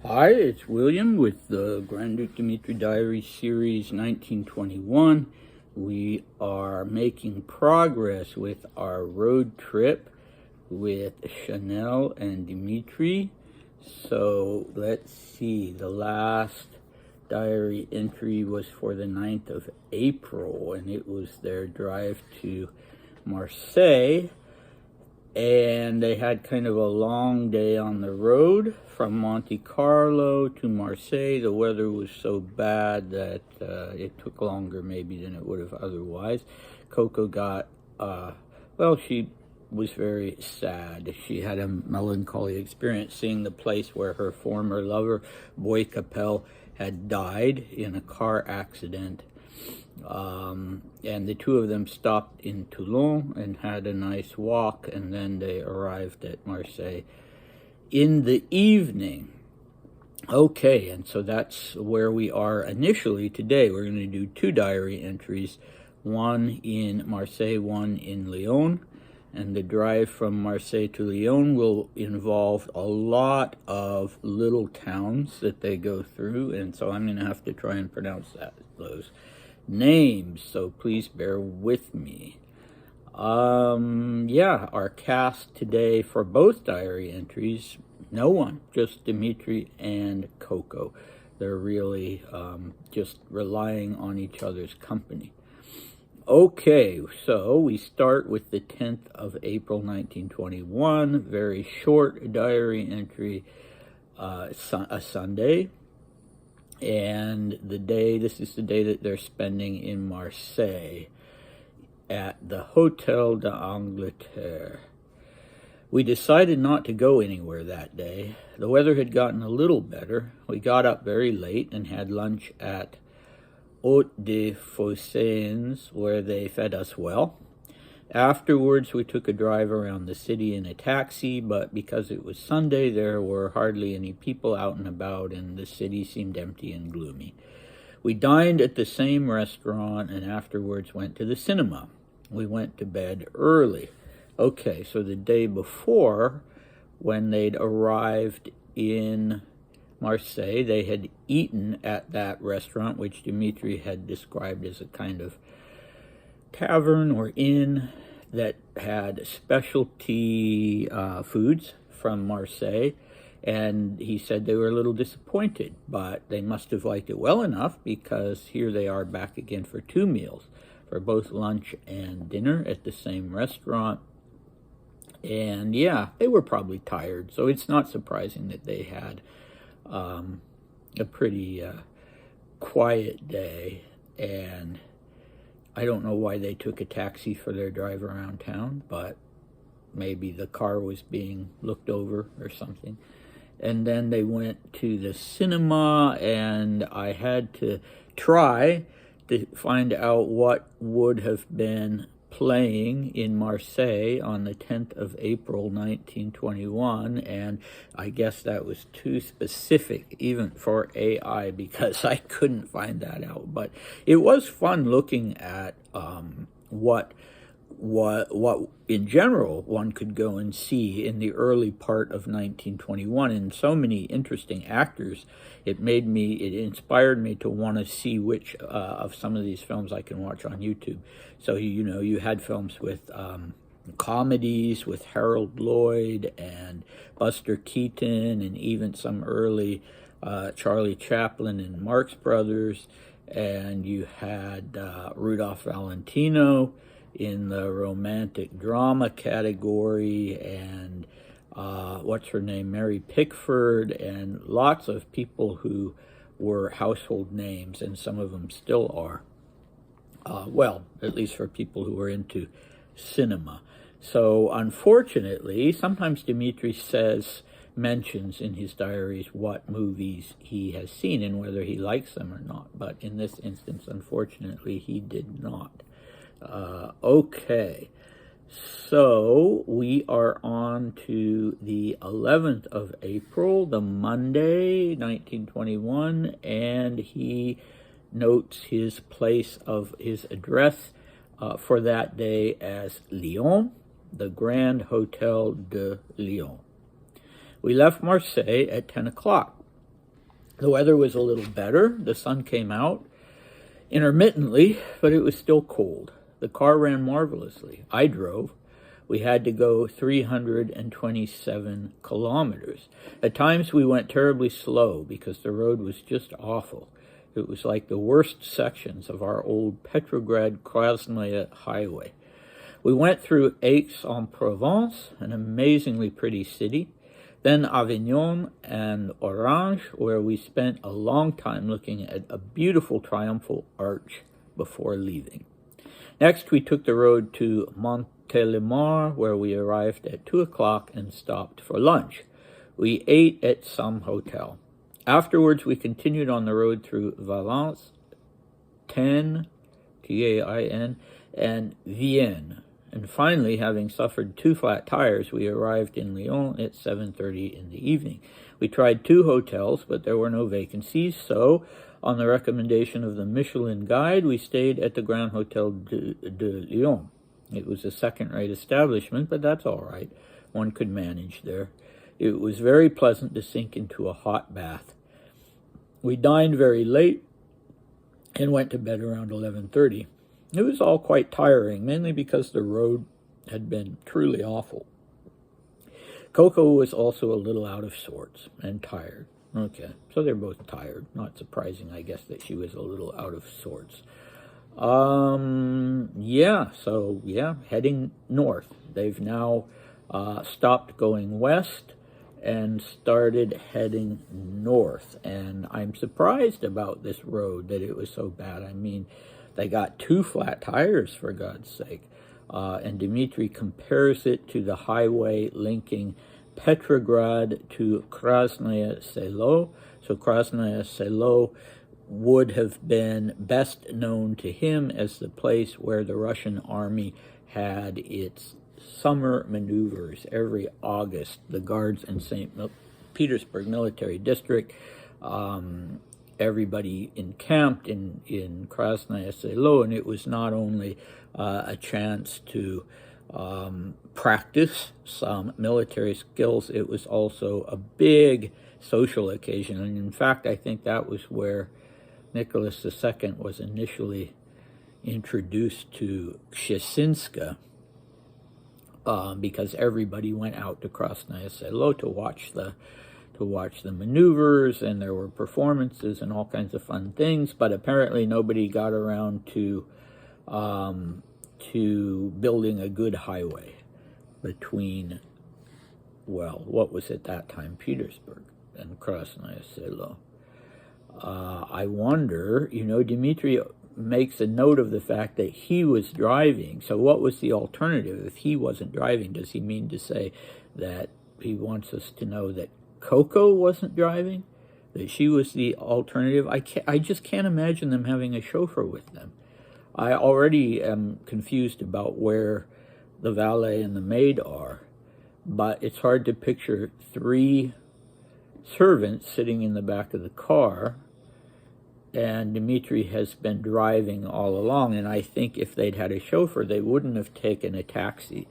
Hi, it's William with the Grand Duke Dmitri Diary Series 1921. We are making progress with our road trip with Chanel and Dmitri. So let's see, the last diary entry was for the 9th of April, and it was their drive to Marseille. And they had kind of a long day on the road from Monte Carlo to Marseille. The weather was so bad that it took longer maybe than it would have otherwise. Coco got, she was very sad. She had a melancholy experience seeing the place where her former lover, Boy Capel, had died in a car accident. And the two of them stopped in Toulon and had a nice walk, and then they arrived at Marseille in the evening. Okay, and so that's where we are initially today. We're going to do two diary entries, one in Marseille, one in Lyon. And the drive from Marseille to Lyon will involve a lot of little towns that they go through, and so I'm going to have to try and pronounce those names, so please bear with me. Our cast today for both diary entries, no one, just Dmitri and Coco. They're really just relying on each other's company. Okay, so we start with the 10th of April 1921, very short diary entry, a Sunday. And this is the day that they're spending in Marseille at the Hotel d'Angleterre. We decided not to go anywhere that day. The weather had gotten a little better. We got up very late and had lunch at Hôte des Phocéens, where they fed us well. Afterwards, we took a drive around the city in a taxi, but because it was Sunday, there were hardly any people out and about, and the city seemed empty and gloomy. We dined at the same restaurant and afterwards went to the cinema. We went to bed early. Okay, so the day before, when they'd arrived in Marseille, they had eaten at that restaurant, which Dmitri had described as a kind of tavern or inn that had specialty foods from Marseille, and he said they were a little disappointed, but they must have liked it well enough, because here they are back again for two meals, for both lunch and dinner at the same restaurant. And they were probably tired, so it's not surprising that they had a pretty quiet day. And I don't know why they took a taxi for their drive around town, but maybe the car was being looked over or something. And then they went to the cinema, and I had to try to find out what would have been playing in Marseille on the 10th of April, 1921, and I guess that was too specific even for AI, because I couldn't find that out. But it was fun looking at what in general one could go and see in the early part of 1921, and so many interesting actors. It inspired me to want to see which of some of these films I can watch on YouTube. So you had films with comedies with Harold Lloyd and Buster Keaton, and even some early Charlie Chaplin and Marx Brothers, and you had Rudolph Valentino in the romantic drama category, and what's her name, Mary Pickford, and lots of people who were household names, and some of them still are. At least for people who are into cinema. So unfortunately, sometimes Dmitri mentions in his diaries what movies he has seen and whether he likes them or not. But in this instance, unfortunately, he did not. Okay, so we are on to the 11th of April, the Monday, 1921, and he notes his place of his address for that day as Lyon, the Grand Hotel de Lyon. We left Marseille at 10 o'clock. The weather was a little better. The sun came out intermittently, but it was still cold. The car ran marvelously. I drove. We had to go 327 kilometers. At times we went terribly slow because the road was just awful. It was like the worst sections of our old Petrograd-Krasnoye highway. We went through Aix-en-Provence, an amazingly pretty city, then Avignon and Orange, where we spent a long time looking at a beautiful triumphal arch before leaving. Next, we took the road to Montélimar, where we arrived at 2 o'clock and stopped for lunch. We ate at some hotel. Afterwards, we continued on the road through Valence, Tain, T-A-I-N, and Vienne. And finally, having suffered 2 flat tires, we arrived in Lyon at 7:30 in the evening. We tried 2 hotels, but there were no vacancies, so on the recommendation of the Michelin guide, we stayed at the Grand Hotel de Lyon. It was a second-rate establishment, but that's all right. One could manage there. It was very pleasant to sink into a hot bath. We dined very late and went to bed around 11:30. It was all quite tiring, mainly because the road had been truly awful. Coco was also a little out of sorts and tired. Okay, so they're both tired. Not surprising, I guess, that she was a little out of sorts. Heading north. They've now stopped going west and started heading north. And I'm surprised about this road, that it was so bad. I mean, they got 2 flat tires, for God's sake. And Dmitri compares it to the highway linking Petrograd to Krasnoye Selo. So Krasnoye Selo would have been best known to him as the place where the Russian army had its summer maneuvers every August. The guards in St. Petersburg Military District, everybody encamped in Krasnoye Selo, and it was not only a chance to practice some military skills, it was also a big social occasion. And in fact, I think that was where Nicholas II was initially introduced to Kshestinska, because everybody went out to Krasnoye Selo to watch the maneuvers, and there were performances and all kinds of fun things. But apparently, nobody got around to building a good highway between, well, what was at that time Petersburg and Krasnoye Selo. I wonder, Dmitri makes a note of the fact that he was driving. So what was the alternative if he wasn't driving? Does he mean to say that he wants us to know that Coco wasn't driving, that she was the alternative? I just can't imagine them having a chauffeur with them. I already am confused about where the valet and the maid are, but it's hard to picture 3 servants sitting in the back of the car, and Dmitri has been driving all along. And I think if they'd had a chauffeur, they wouldn't have taken a taxi,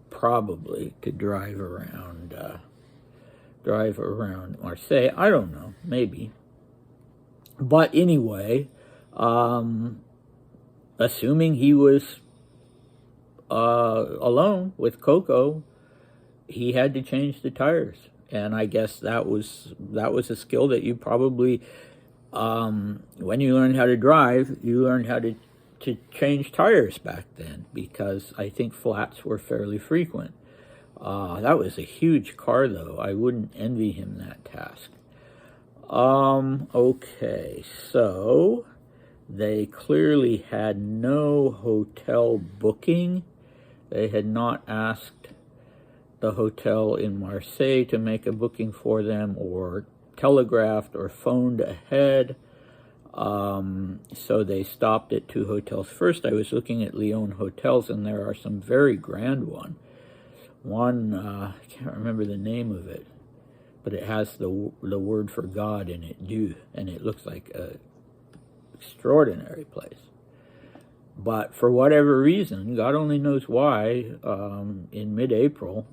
probably, to drive around Marseille. I don't know, maybe. But anyway, assuming he was alone with Coco, he had to change the tires. And I guess that was a skill that you probably, when you learned how to drive, you learned how to change tires back then, because I think flats were fairly frequent. That was a huge car, though. I wouldn't envy him that task. Okay, so they clearly had no hotel booking. They had not asked the hotel in Marseille to make a booking for them, or telegraphed or phoned ahead. So they stopped at 2 hotels. First, I was looking at Lyon hotels, and there are some very grand ones. One, I can't remember the name of it, but it has the word for God in it, Dieu, and it looks like an extraordinary place. But for whatever reason, God only knows why, in mid-April,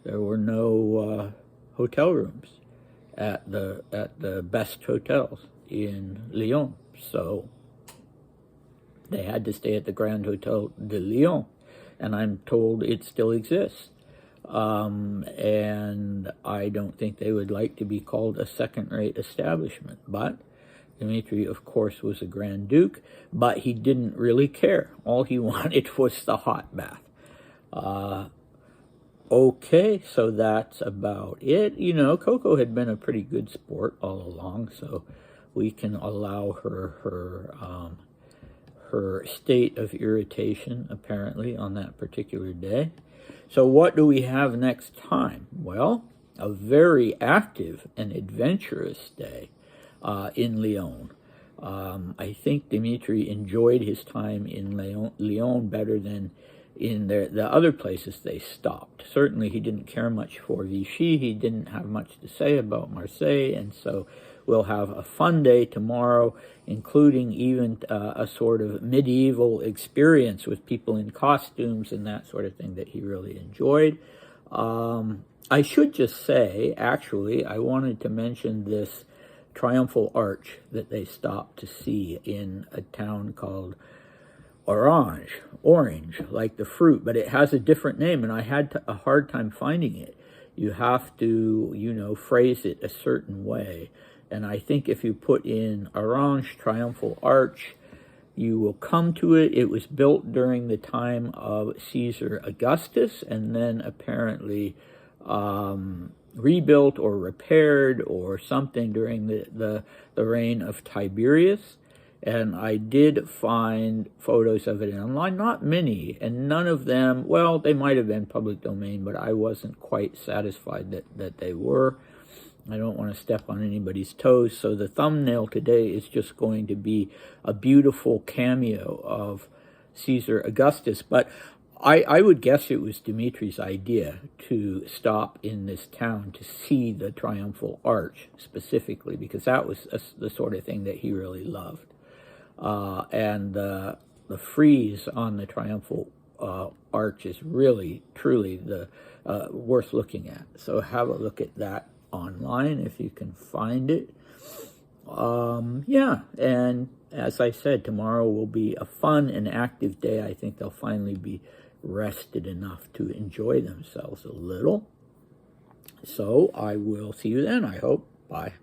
there were no hotel rooms. at the best hotels in Lyon. So they had to stay at the Grand Hotel de Lyon, and I'm told it still exists. And I don't think they would like to be called a second-rate establishment. But Dmitri, of course, was a Grand Duke, but he didn't really care. All he wanted was the hot bath. Okay, so that's about it. You know, Coco had been a pretty good sport all along, so we can allow her state of irritation, apparently, on that particular day. So what do we have next time? Well, a very active and adventurous day in Lyon. I think Dmitri enjoyed his time in Lyon better than in the other places they stopped. Certainly he didn't care much for Vichy. He didn't have much to say about Marseille, and so we'll have a fun day tomorrow, including even a sort of medieval experience with people in costumes and that sort of thing that he really enjoyed. I should just say, actually, I wanted to mention this triumphal arch that they stopped to see in a town called orange, like the fruit, but it has a different name, and I had a hard time finding it. You have to, you know, phrase it a certain way. And I think if you put in orange triumphal arch, you will come to it. It was built during the time of Caesar Augustus, and then apparently rebuilt or repaired or something during the reign of Tiberius. And I did find photos of it online, not many, and none of them, well, they might have been public domain, but I wasn't quite satisfied that they were. I don't want to step on anybody's toes, so the thumbnail today is just going to be a beautiful cameo of Caesar Augustus. But I would guess it was Dmitri's idea to stop in this town to see the triumphal arch specifically, because that was the sort of thing that he really loved. And the frieze on the triumphal arch is really, truly worth looking at. So have a look at that online if you can find it. Yeah, and as I said, tomorrow will be a fun and active day. I think they'll finally be rested enough to enjoy themselves a little. So I will see you then, I hope. Bye.